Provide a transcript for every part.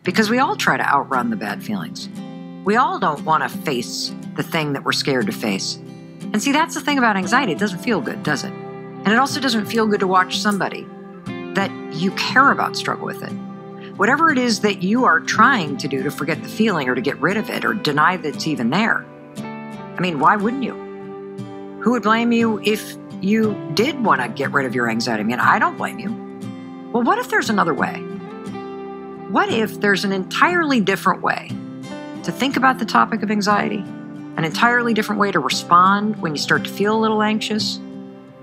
because we all try to outrun the bad feelings. We all don't want to face the thing that we're scared to face. And see, that's the thing about anxiety. It doesn't feel good, does it? And it also doesn't feel good to watch somebody that you care about struggle with it. Whatever it is that you are trying to do to forget the feeling or to get rid of it or deny that it's even there. I mean, why wouldn't you? Who would blame you if you did want to get rid of your anxiety? I mean, I don't blame you. Well, what if there's another way? What if there's an entirely different way to think about the topic of anxiety? An entirely different way to respond when you start to feel a little anxious?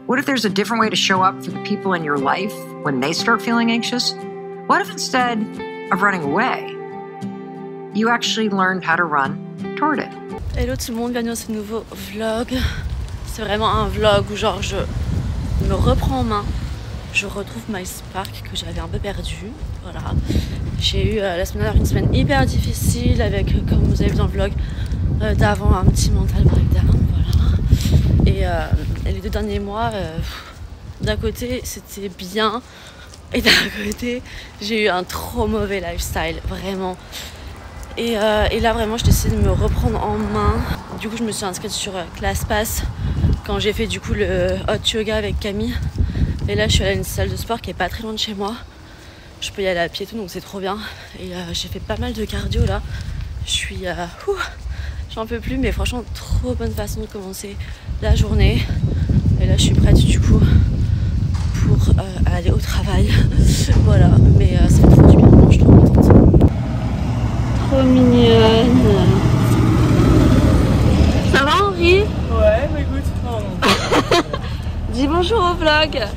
What if there's a different way to show up for the people in your life when they start feeling anxious? What if instead of running away, you actually learned how to run toward it? Hello tout le monde, bienvenue dans ce nouveau vlog. C'est vraiment un vlog où genre je me reprends en main. Je retrouve my spark que j'avais un peu perdu. Voilà. J'ai eu la semaine dernière une semaine hyper difficile avec, comme vous avez vu dans le vlog d'avant, un petit mental breakdown. Voilà. Et les 2 derniers mois, d'un côté c'était bien. Et d'un côté, j'ai eu un trop mauvais lifestyle, vraiment. Et là, vraiment, je décide de me reprendre en main. Du coup, je me suis inscrite sur ClassPass quand j'ai fait du coup le hot yoga avec Camille. Et là, je suis allée à une salle de sport qui est pas très loin de chez moi. Je peux y aller à pied et tout, donc c'est trop bien. Et j'ai fait pas mal de cardio là. Je suis... j'en peux plus, mais franchement, trop bonne façon de commencer la journée. Et là, je suis prête du coup pour aller au travail. Voilà, mais ça me fait du bien, je suis trop contente. Trop mignonne. Ça va Henri? Ouais, mais écoute, non. Dis bonjour au vlog. Salut.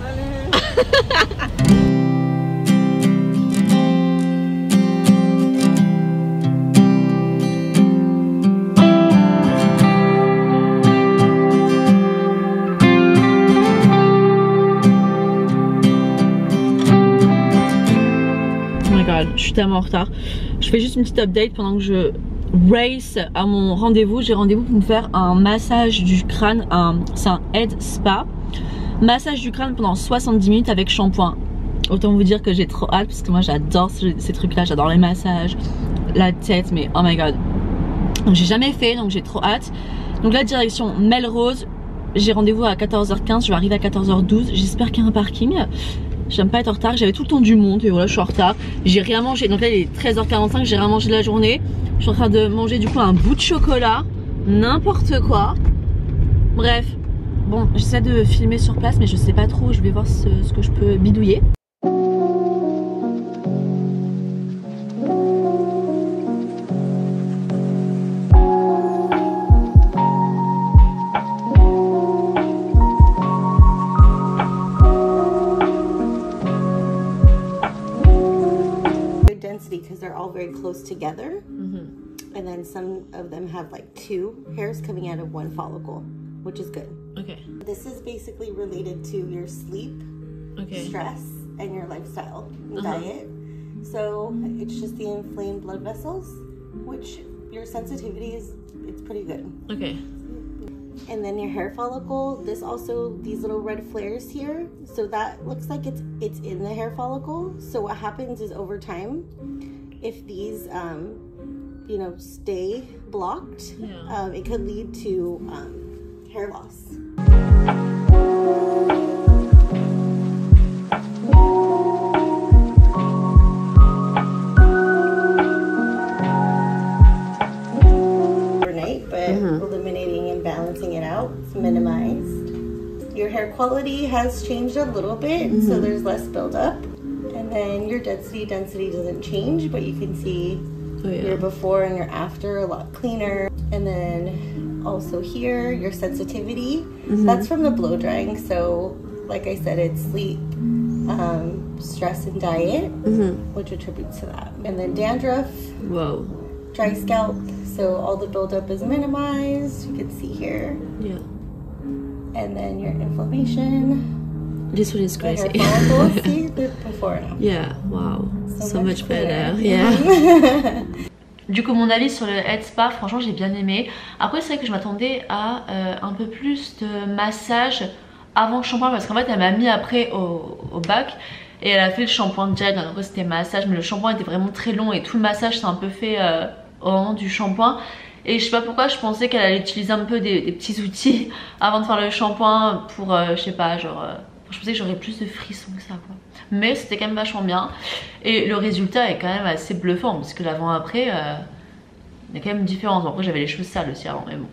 Je suis tellement en retard. Je fais juste une petite update pendant que je race à mon rendez-vous. J'ai rendez-vous pour me faire un massage du crâne. C'est un head spa. Massage du crâne pendant 70 minutes avec shampoing. Autant vous dire que j'ai trop hâte parce que moi j'adore ces trucs là. J'adore les massages, la tête, mais oh my god. Donc j'ai jamais fait, donc j'ai trop hâte. Donc la direction Melrose. J'ai rendez-vous à 14h15. Je vais arriver à 14h12. J'espère qu'il y a un parking. J'aime pas être en retard, j'avais tout le temps du monde et voilà, je suis en retard. J'ai rien mangé, donc là il est 13h45, j'ai rien mangé de la journée. Je suis en train de manger du coup un bout de chocolat, n'importe quoi. Bref, bon, j'essaie de filmer sur place, mais je sais pas trop, je vais voir ce que je peux bidouiller. Because they're all very close together, and then some of them have like 2 hairs coming out of 1 follicle, which is good. Okay. This is basically related to your sleep, stress, and your lifestyle and diet. So it's just the inflamed blood vessels, which your sensitivity it's pretty good. Okay. And then your hair follicle, this also, these little red flares here, so that looks like it's in the hair follicle. So what happens is over time, if these you know, stay blocked, it could lead to hair loss. Overnight, but eliminating and balancing it out, it's minimized. Your hair quality has changed a little bit, so there's less buildup. And then your density doesn't change, but you can see your before and your after a lot cleaner. And then also here, your sensitivity, that's from the blow drying. So like I said, it's sleep, stress, and diet, which attributes to that. And then dandruff, dry scalp, so all the buildup is minimized. You can see here. Yeah. And then your inflammation. This one is crazy. See the before and after. Yeah, wow, so much better. Yeah. Du coup, mon avis sur le head spa, franchement, j'ai bien aimé. Après, c'est vrai que je m'attendais à un peu plus de massage avant le shampoing parce qu'en fait, elle m'a mis après au bac. Et elle a fait le shampoing direct, donc en gros c'était massage, mais le shampoing était vraiment très long et tout le massage c'est un peu fait au moment du shampoing. Et je sais pas pourquoi je pensais qu'elle allait utiliser un peu des petits outils avant de faire le shampoing pour, je sais pas, genre... je pensais que j'aurais plus de frissons que ça quoi. Mais c'était quand même vachement bien. Et le résultat est quand même assez bluffant parce que l'avant-après, il y a quand même une différence. Bon, après j'avais les cheveux sales aussi avant, mais bon.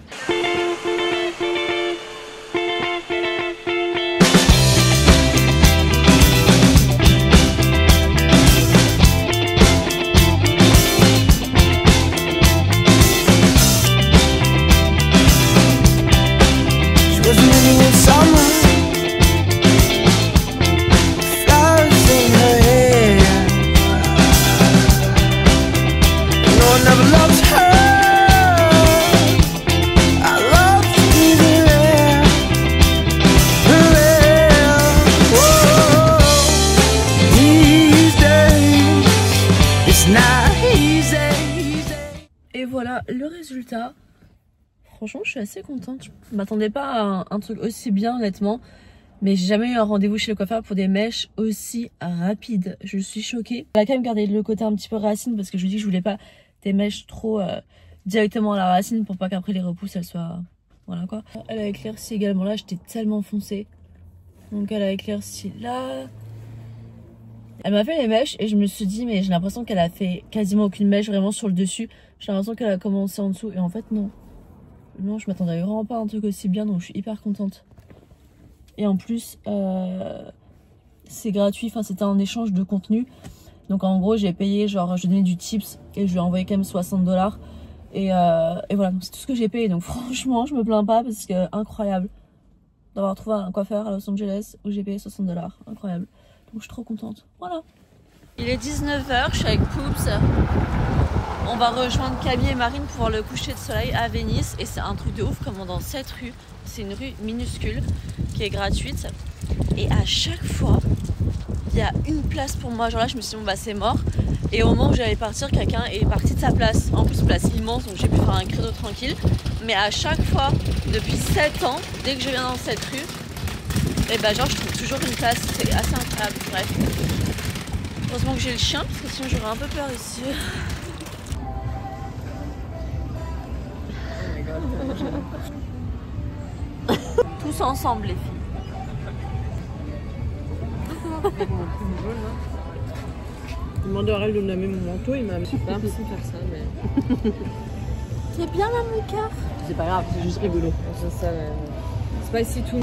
Et voilà le résultat. Franchement je suis assez contente. Je m'attendais pas à un truc aussi bien honnêtement. Mais j'ai jamais eu un rendez-vous chez le coiffeur pour des mèches aussi rapides. Je suis choquée. Elle a quand même gardé le côté un petit peu racine parce que je lui dis que je voulais pas des mèches trop directement à la racine pour pas qu'après les repousses elles soient... Voilà quoi. Elle a éclairci également là, j'étais tellement foncée. Donc elle a éclairci là. Elle m'a fait les mèches et je me suis dit mais j'ai l'impression qu'elle a fait quasiment aucune mèche vraiment sur le dessus. J'ai l'impression qu'elle a commencé en dessous et en fait non. Non, je m'attendais vraiment pas à un truc aussi bien donc je suis hyper contente. Et en plus c'est gratuit, enfin c'était un échange de contenu. Donc en gros j'ai payé, genre je donnais du tips et je lui ai envoyé quand même 60 $. Et voilà, c'est tout ce que j'ai payé. Donc franchement je me plains pas parce que incroyable d'avoir trouvé un coiffeur à Los Angeles où j'ai payé 60 $. Incroyable. Donc je suis trop contente. Voilà. Il est 19 h, je suis avec Poops. On va rejoindre Camille et Marine pour voir le coucher de soleil à Venise. Et c'est un truc de ouf comme dans cette rue. C'est une rue minuscule qui est gratuite. Et à chaque fois, il y a une place pour moi. Genre là, je me suis dit, bon bah c'est mort. Et au moment où j'allais partir, quelqu'un est parti de sa place. En plus, place immense, donc j'ai pu faire un créneau tranquille. Mais à chaque fois, depuis 7 ans, dès que je viens dans cette rue, et bah genre je trouve toujours une place. C'est assez incroyable. Bref. Heureusement que j'ai le chien, parce que sinon j'aurais un peu peur ici. Tous ensemble les filles. Demande à Aurel de me laver mon manteau, il m'a pas l'impression de faire ça, mais. C'est bien là mon cœur. C'est pas grave, c'est juste rigolo. C'est ça, c'est pas ici tout.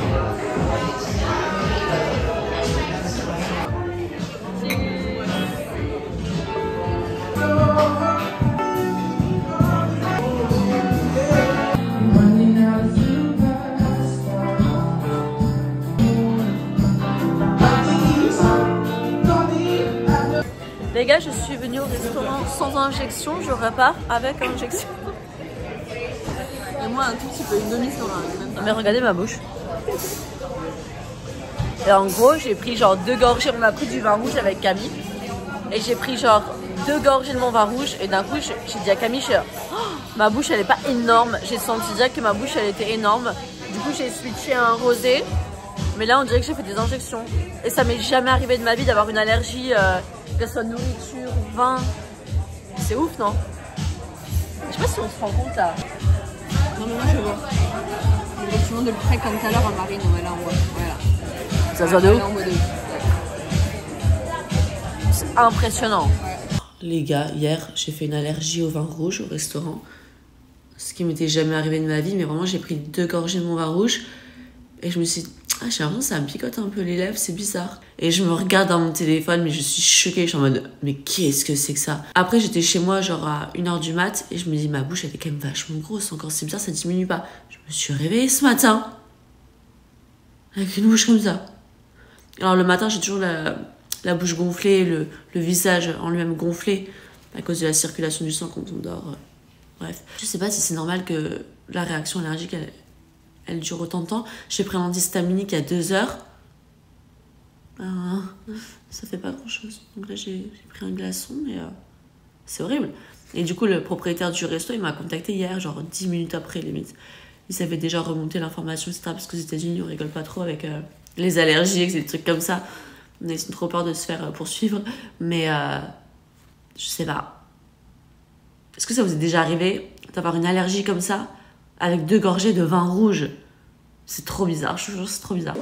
Les gars, je suis venue au restaurant sans injection, je repars avec injection. Et moi un tout petit peu, une demi sur un. Mais regardez ma bouche. Et en gros, j'ai pris genre 2 gorgées, on a pris du vin rouge avec Camille. Et j'ai pris genre 2 gorgées de mon vin rouge. Et d'un coup, j'ai dit à Camille, oh, ma bouche elle est pas énorme. J'ai senti dire que ma bouche elle était énorme. Du coup, j'ai switché à un rosé. Mais là, on dirait que j'ai fait des injections. Et ça m'est jamais arrivé de ma vie d'avoir une allergie, que ce soit nourriture ou vin. C'est ouf, non? Je sais pas si on se rend compte là. Non, mais moi je vois. Effectivement, de le près comme tout à l'heure à Marine, ouais, là on voit. Voilà. Ça se voit de ouf. Là, on voit de ouf. C'est impressionnant. Ouais. Les gars, hier, j'ai fait une allergie au vin rouge au restaurant. Ce qui m'était jamais arrivé de ma vie, mais vraiment, j'ai pris 2 gorgées de mon vin rouge. Et je me suis dit, ah, j'ai l'impression que ça me picote un peu les lèvres, c'est bizarre. Et je me regarde dans mon téléphone, mais je suis choquée. Je suis en mode, mais qu'est-ce que c'est que ça? Après, j'étais chez moi, genre à 1h du mat, et je me dis, ma bouche, elle est quand même vachement grosse. Encore, c'est bizarre, ça diminue pas. Je me suis réveillée ce matin, avec une bouche comme ça. Alors, le matin, j'ai toujours la bouche gonflée, le visage en lui-même gonflé, à cause de la circulation du sang quand on dort. Bref. Je sais pas si c'est normal que la réaction allergique, elle dure autant de temps. J'ai pris un antihistaminique il y a 2 heures. Ça fait pas grand chose. Donc là, j'ai pris un glaçon, mais c'est horrible. Et du coup, le propriétaire du resto, il m'a contacté hier, genre 10 minutes après, limite. Il savait déjà remonter l'information, etc. Parce qu'aux États-Unis, on rigole pas trop avec les allergies, des trucs comme ça. On a trop peur de se faire poursuivre. Mais je sais pas. Est-ce que ça vous est déjà arrivé d'avoir une allergie comme ça avec 2 gorgées de vin rouge? C'est trop bizarre, je te jure, c'est trop bizarre.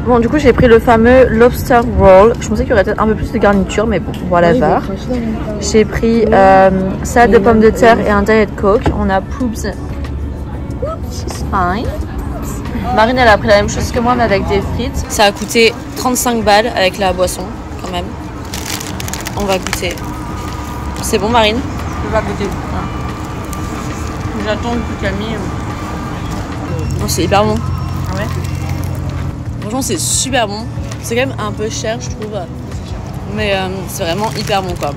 Bon, du coup, j'ai pris le fameux lobster roll. Je pensais qu'il y aurait peut-être un peu plus de garniture, mais bon, voilà. J'ai pris salade de pommes de terre et un diet coke. On a Poops. She's fine. Marine, elle a pris la même chose que moi, mais avec des frites. Ça a coûté 35 balles avec la boisson, quand même. On va goûter. C'est bon, Marine? Je vais goûter. J'attends que Camille. Oh, c'est hyper bon. Ah ouais? Franchement, c'est super bon. C'est quand même un peu cher, je trouve. Mais c'est vraiment hyper bon, quoi.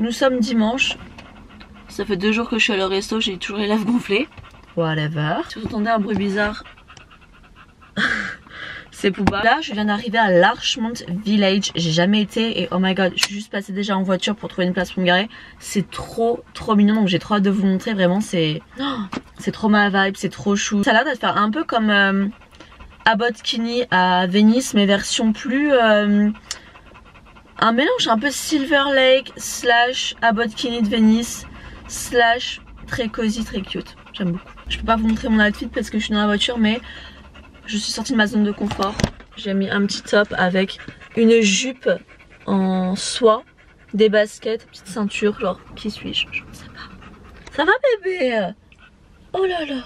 Nous sommes dimanche. Ça fait 2 jours que je suis allée au resto, j'ai toujours les lèvres gonflées. Whatever. Si vous entendez un bruit bizarre, c'est Pouba. Là, je viens d'arriver à Larchmont Village. J'ai jamais été et oh my god, je suis juste passée déjà en voiture pour trouver une place pour me garer. C'est trop mignon, donc j'ai trop hâte de vous montrer. Vraiment, c'est trop ma vibe, c'est trop chou. Ça a l'air de faire un peu comme Abbot Kinney à Venise, mais version plus... un mélange un peu Silver Lake / Abbot Kinney de Venise / très cosy, très cute. J'aime beaucoup. Je peux pas vous montrer mon outfit parce que je suis dans la voiture, mais je suis sortie de ma zone de confort. J'ai mis un petit top avec une jupe en soie, des baskets, petite ceinture. Genre, qui suis-je? Je ne sais pas. Ça va, bébé? Oh là là.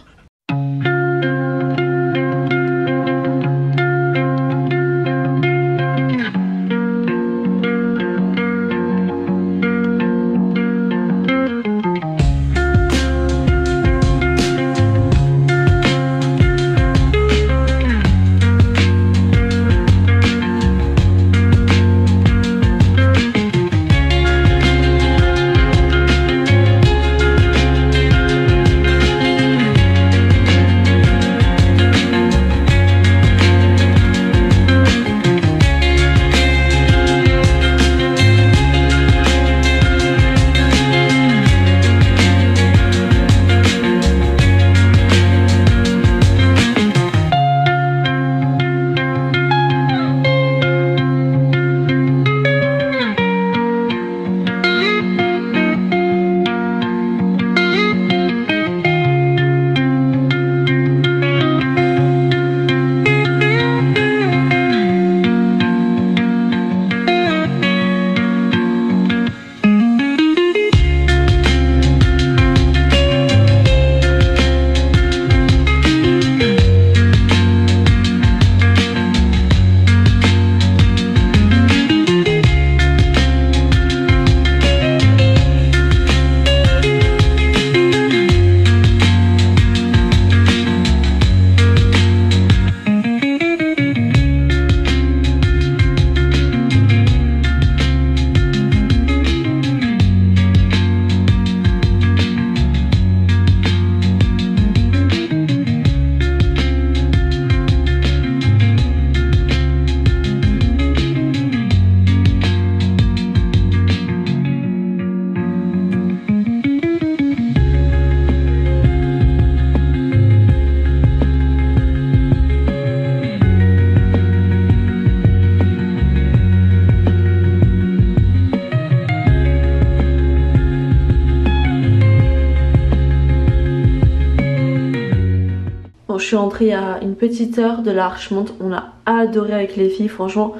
Je suis rentrée il y a une petite heure de l'Archmont. On a adoré avec les filles, franchement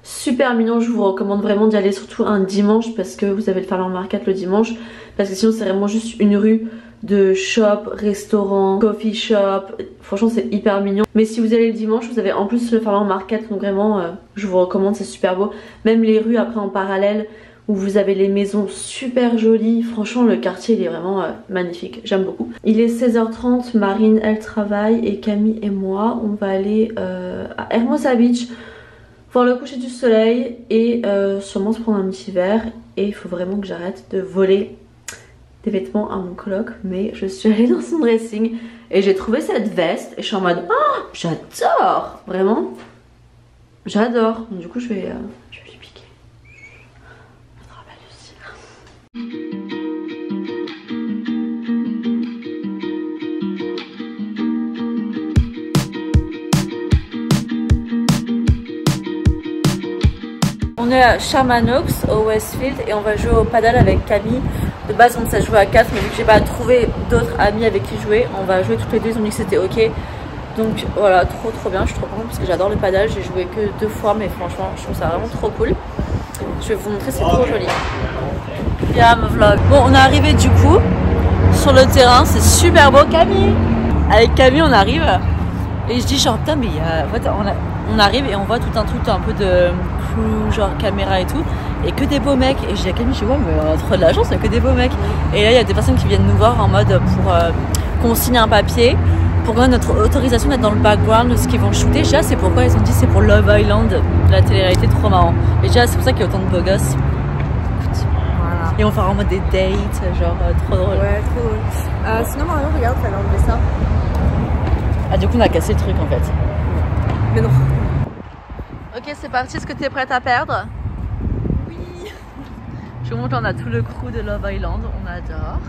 super mignon. Je vous recommande vraiment d'y aller, surtout un dimanche, parce que vous avez le Farmers Market le dimanche, parce que sinon c'est vraiment juste une rue de shop, restaurant, coffee shop. Franchement c'est hyper mignon. Mais si vous allez le dimanche, vous avez en plus le Farmer Market, donc vraiment je vous recommande, c'est super beau. Même les rues après en parallèle où vous avez les maisons super jolies. Franchement le quartier il est vraiment magnifique, j'aime beaucoup. Il est 16h30, Marine elle travaille et Camille et moi on va aller à Hermosa Beach voir le coucher du soleil et sûrement se prendre un petit verre. Et il faut vraiment que j'arrête de voler des vêtements à mon coloc, mais je suis allée dans son dressing et j'ai trouvé cette veste et je suis en mode oh j'adore, vraiment j'adore. Du coup je vais lui piquer. Je me rappelle aussi. On est à Sherman Oaks au Westfield et on va jouer au paddle avec Camille. De base on s'est joué à 4 mais vu que j'ai pas trouvé d'autres amis avec qui jouer, on va jouer toutes les deux, ils ont dit que c'était ok. Donc voilà, trop bien, je suis trop contente parce que j'adore le paddle, j'ai joué que 2 fois mais franchement je trouve ça vraiment trop cool. Je vais vous montrer, c'est trop joli. Yeah, mon vlog. Bon on est arrivé du coup sur le terrain, c'est super beau. Camille, avec Camille on arrive et je dis genre putain mais en fait on arrive et on voit tout un truc un peu de crew, genre caméra et tout, et que des beaux mecs. Et j'ai dit à Camille, je dis ouais mais on a trop de la chance, il y a que des beaux mecs. Et là il y a des personnes qui viennent nous voir en mode pour qu'on signe un papier pour qu'on ait notre autorisation d'être dans le background de ce qu'ils vont shooter. Déjà c'est pourquoi ils ont dit c'est pour Love Island, la télé-réalité, trop marrant. Et déjà c'est pour ça qu'il y a autant de beaux gosses. Voilà. Et on va faire en mode des dates, genre trop drôle. Ouais, trop drôle. Sinon Marion, regarde, fallait enlever ça. Ah du coup on a cassé le truc en fait. Mais non. Ok c'est parti, est-ce que tu es prête à perdre? Oui. Je vous montre, on a tout le crew de Love Island, on adore.